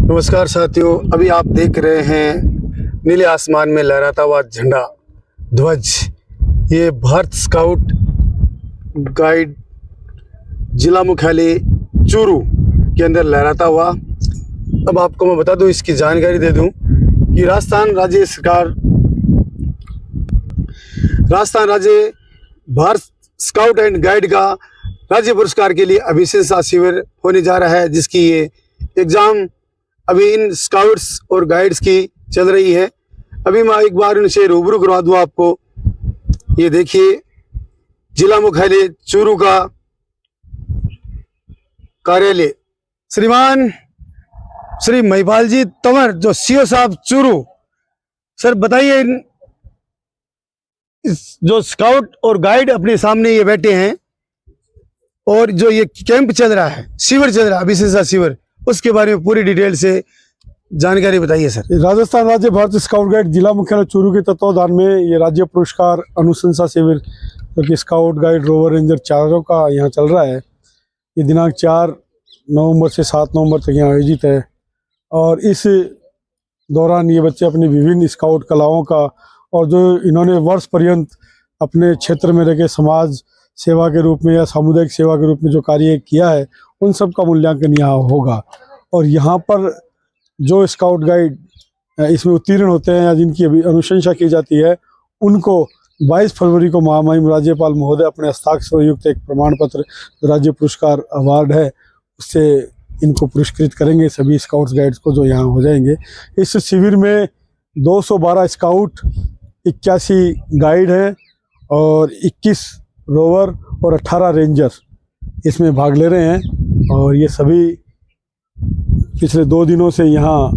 नमस्कार साथियों, अभी आप देख रहे हैं नीले आसमान में लहराता हुआ झंडा ध्वज। ये भारत स्काउट गाइड जिला मुख्यालय चूरू के अंदर लहराता हुआ। अब आपको मैं बता दूं, इसकी जानकारी दे दूं कि राजस्थान राज्य भारत स्काउट एंड गाइड का राज्य पुरस्कार के लिए अभिशंसा शिविर होने जा रहा है, जिसकी ये एग्ज़ाम अभी इन स्काउट्स और गाइड्स की चल रही है। अभी मैं एक बार इनसे रूबरू करवा दूँ आपको। ये देखिए, जिला मुख्यालय चूरू का कार्यालय। श्रीमान श्री महिपाल जी तंवर, जो सीओ साहब चूरू। सर बताइए, जो स्काउट और गाइड अपने सामने ये बैठे हैं और जो ये कैंप चल रहा है, शिविर चल रहा है, अभिशंसा शिविर, उसके बारे में पूरी डिटेल से जानकारी बताइए सर। राजस्थान राज्य भारत स्काउट गाइड जिला मुख्यालय चूरू के तत्वाधान में ये राज्य पुरस्कार अनुशंसा शिविर जो कि स्काउट गाइड रोवर रेंजर चारों का यहाँ चल रहा है। ये दिनांक 4 नवंबर से 7 नवंबर तक यहाँ आयोजित है और इस दौरान ये बच्चे अपनी विभिन्न स्काउट कलाओं का और जो इन्होंने वर्ष पर्यंत अपने क्षेत्र में रह के समाज सेवा के रूप में या सामुदायिक सेवा के रूप में जो कार्य किया है, उन सब का मूल्यांकन यहाँ होगा। और यहाँ पर जो स्काउट गाइड इसमें उत्तीर्ण होते हैं या जिनकी अभी अनुशंसा की जाती है, उनको 22 फरवरी को महामहिम राज्यपाल महोदय अपने हस्ताक्षर युक्त एक प्रमाण पत्र, राज्य पुरस्कार अवार्ड है, उससे इनको पुरस्कृत करेंगे सभी स्काउट्स गाइड्स को जो यहाँ हो जाएंगे। इस शिविर में 212 स्काउट, 81 गाइड हैं और 21 रोवर और 18 रेंजर इसमें भाग ले रहे हैं। और ये सभी पिछले 2 दिनों से यहाँ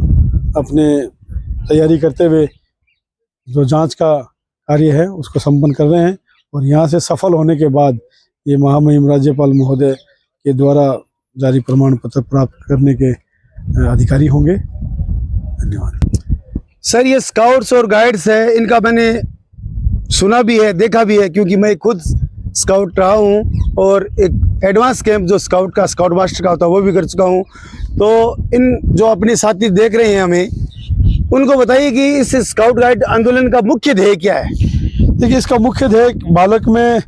अपने तैयारी करते हुए जो जांच का कार्य है उसको संपन्न कर रहे हैं और यहाँ से सफल होने के बाद ये महामहिम राज्यपाल महोदय के द्वारा जारी प्रमाण पत्र प्राप्त करने के अधिकारी होंगे। धन्यवाद सर। ये स्काउट्स और गाइड्स है, इनका मैंने सुना भी है, देखा भी है, क्योंकि मैं खुद स्काउट रहा हूँ और एक एडवांस कैंप जो स्काउट का, स्काउट मास्टर का होता है, वो भी कर चुका हूँ। तो इन जो अपने साथी देख रहे हैं हमें, उनको बताइए कि इस स्काउट गाइड आंदोलन का मुख्य ध्येय क्या है। देखिए, इसका मुख्य ध्येय बालक में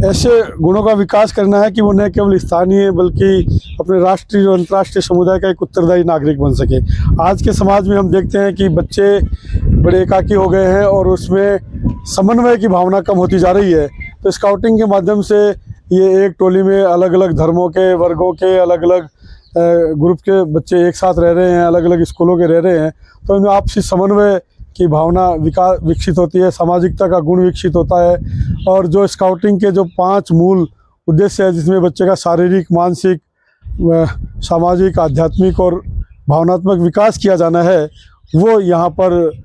ऐसे गुणों का विकास करना है कि वो न केवल स्थानीय बल्कि अपने राष्ट्रीय और अंतर्राष्ट्रीय समुदाय का एक उत्तरदायी नागरिक बन सके। आज के समाज में हम देखते हैं कि बच्चे बड़े एकाकी हो गए हैं और उसमें समन्वय की भावना कम होती जा रही है। तो स्काउटिंग के माध्यम से ये एक टोली में अलग अलग धर्मों के, वर्गों के, अलग अलग ग्रुप के बच्चे एक साथ रह रहे हैं, अलग अलग स्कूलों के रह रहे हैं। तो इनमें आपसी समन्वय की भावना विकसित होती है, सामाजिकता का गुण विकसित होता है। और जो स्काउटिंग के जो 5 मूल उद्देश्य है, जिसमें बच्चे का शारीरिक, मानसिक, सामाजिक, आध्यात्मिक और भावनात्मक विकास किया जाना है, वो यहाँ पर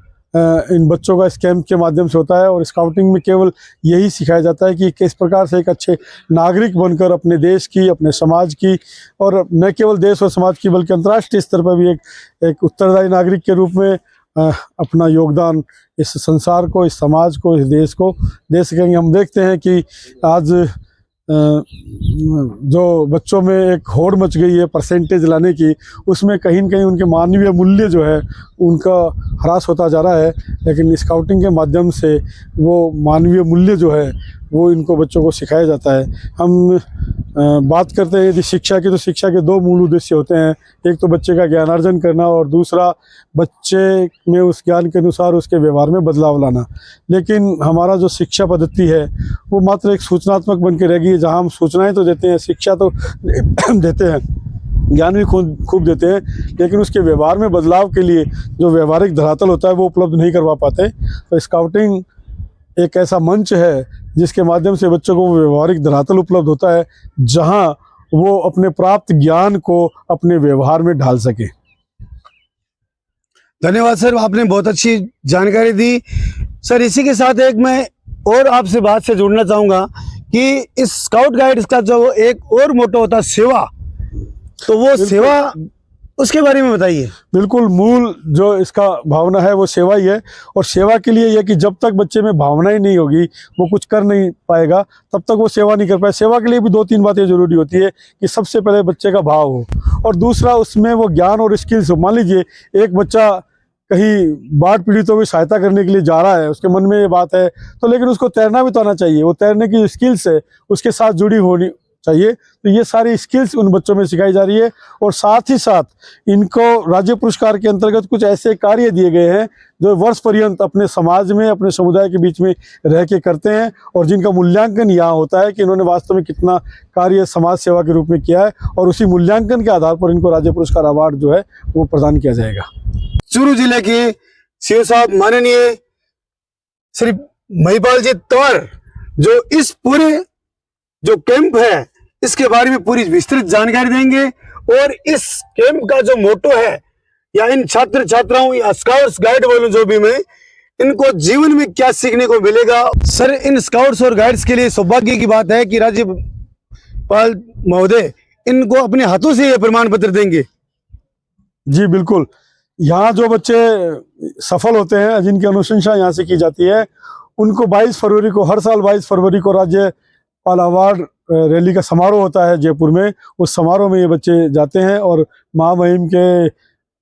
इन बच्चों का इस कैंप के माध्यम से होता है। और स्काउटिंग में केवल यही सिखाया जाता है कि किस प्रकार से एक अच्छे नागरिक बनकर अपने देश की, अपने समाज की, और न केवल देश और समाज की बल्कि अंतर्राष्ट्रीय स्तर पर भी एक उत्तरदायी नागरिक के रूप में अपना योगदान इस संसार को, इस समाज को, इस देश को दे सकेंगे। हम देखते हैं कि आज जो बच्चों में एक होड़ मच गई है परसेंटेज लाने की, उसमें कहीं न कहीं उनके मानवीय मूल्य जो है उनका ह्रास होता जा रहा है। लेकिन स्काउटिंग के माध्यम से वो मानवीय मूल्य जो है वो इनको बच्चों को सिखाया जाता है। हम बात करते हैं यदि शिक्षा की, तो शिक्षा के 2 मूल उद्देश्य होते हैं। एक तो बच्चे का ज्ञानार्जन करना और दूसरा बच्चे में उस ज्ञान के अनुसार उसके व्यवहार में बदलाव लाना। लेकिन हमारा जो शिक्षा पद्धति है वो मात्र एक सूचनात्मक बन के रह गई है, जहाँ हम सूचनाएं तो देते हैं, शिक्षा तो देते हैं, ज्ञान भी खूब देते हैं, लेकिन उसके व्यवहार में बदलाव के लिए जो व्यवहारिक धरातल होता है वो उपलब्ध नहीं करवा पाते। तो स्काउटिंग एक ऐसा मंच है जिसके माध्यम से बच्चों को व्यवहारिक धरातल उपलब्ध होता है, जहां वो अपने प्राप्त ज्ञान को अपने व्यवहार में ढाल सके। धन्यवाद सर, आपने बहुत अच्छी जानकारी दी। सर, इसी के साथ एक मैं और आपसे बात से जुड़ना चाहूँगा कि इस स्काउट गाइड्स का जो एक और मोटो होता है सेवा, तो वो सेवा उसके बारे में बताइए। बिल्कुल, मूल जो इसका भावना है वो सेवा ही है। और सेवा के लिए यह कि जब तक बच्चे में भावना ही नहीं होगी, वो कुछ कर नहीं पाएगा, तब तक वो सेवा नहीं कर पाए। सेवा के लिए भी 2-3 बातें जरूरी होती है कि सबसे पहले बच्चे का भाव हो, और दूसरा उसमें वो ज्ञान और स्किल्स हो। मान लीजिए एक बच्चा कहीं बाढ़ पीड़ितों की सहायता करने के लिए जा रहा है, उसके मन में ये बात है, तो लेकिन उसको तैरना भी तो आना चाहिए। वो तैरने की स्किल्स है उसके साथ जुड़ी होनी चाहिए। तो ये सारी स्किल्स उन बच्चों में सिखाई जा रही है। और साथ ही साथ इनको राज्य पुरस्कार के अंतर्गत कुछ ऐसे कार्य दिए गए हैं जो वर्ष पर्यंत अपने समाज में, अपने समुदाय के बीच में रह के करते हैं, और जिनका मूल्यांकन यहाँ होता है कि इन्होंने वास्तव में कितना कार्य समाज सेवा के रूप में किया है, और उसी मूल्यांकन के आधार पर इनको राज्य पुरस्कार अवार्ड जो है वो प्रदान किया जाएगा। चूरू जिले के सीओ साहब माननीय श्री महिपाल जी तंवर जो इस पूरे जो कैंप है इसके बारे में पूरी विस्तृत जानकारी देंगे, और इस कैंप का जो मोटो है, या इन छात्र छात्राओं या स्काउट्स गाइड बोलूं जो भी मैं, इनको जीवन में क्या सीखने को मिलेगा। सर, इन स्काउट्स और गाइड्स के लिए सौभाग्य की बात है कि राज्यपाल महोदय इनको अपने हाथों से ये प्रमाण पत्र देंगे। जी बिल्कुल, यहाँ जो बच्चे सफल होते हैं, जिनकी अनुशंसा यहाँ से की जाती है, उनको 22 फरवरी को, हर साल 22 फरवरी को राज्यपाल अवार्ड रैली का समारोह होता है जयपुर में। उस समारोह में ये बच्चे जाते हैं और महामहिम के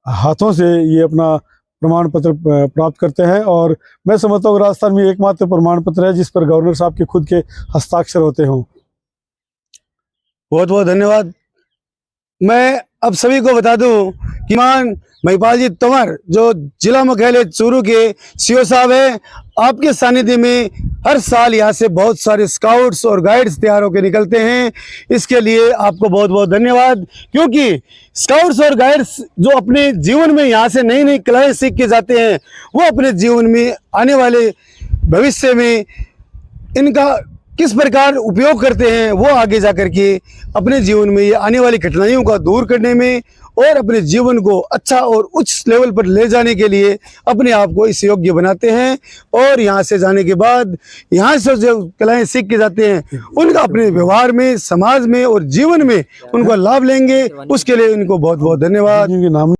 हाथों से ये अपना प्रमाण पत्र प्राप्त करते हैं। और मैं समझता हूँ राजस्थान में एकमात्र प्रमाण पत्र है जिस पर गवर्नर साहब के खुद के हस्ताक्षर होते हों। बहुत बहुत धन्यवाद। मैं अब सभी को बता दूं कि मान महिपाल जी तंवर जो जिला मुख्यालय चूरू के सीओ साहब है, आपके सानिध्य में हर साल यहाँ से बहुत सारे स्काउट्स और गाइड्स तैयार होकर निकलते हैं। इसके लिए आपको बहुत बहुत धन्यवाद, क्योंकि स्काउट्स और गाइड्स जो अपने जीवन में यहाँ से नई नई कलाएं सीख के जाते हैं, वो अपने जीवन में आने वाले भविष्य में इनका किस प्रकार उपयोग करते हैं, वो आगे जाकर के अपने जीवन में ये आने वाली कठिनाइयों का दूर करने में और अपने जीवन को अच्छा और उच्च लेवल पर ले जाने के लिए अपने आप को इस योग्य बनाते हैं। और यहाँ से जाने के बाद यहाँ से जो कलाएं सीख के जाते हैं उनका अपने व्यवहार में, समाज में और जीवन में उनका लाभ लेंगे। उसके लिए इनको बहुत बहुत धन्यवाद। नाम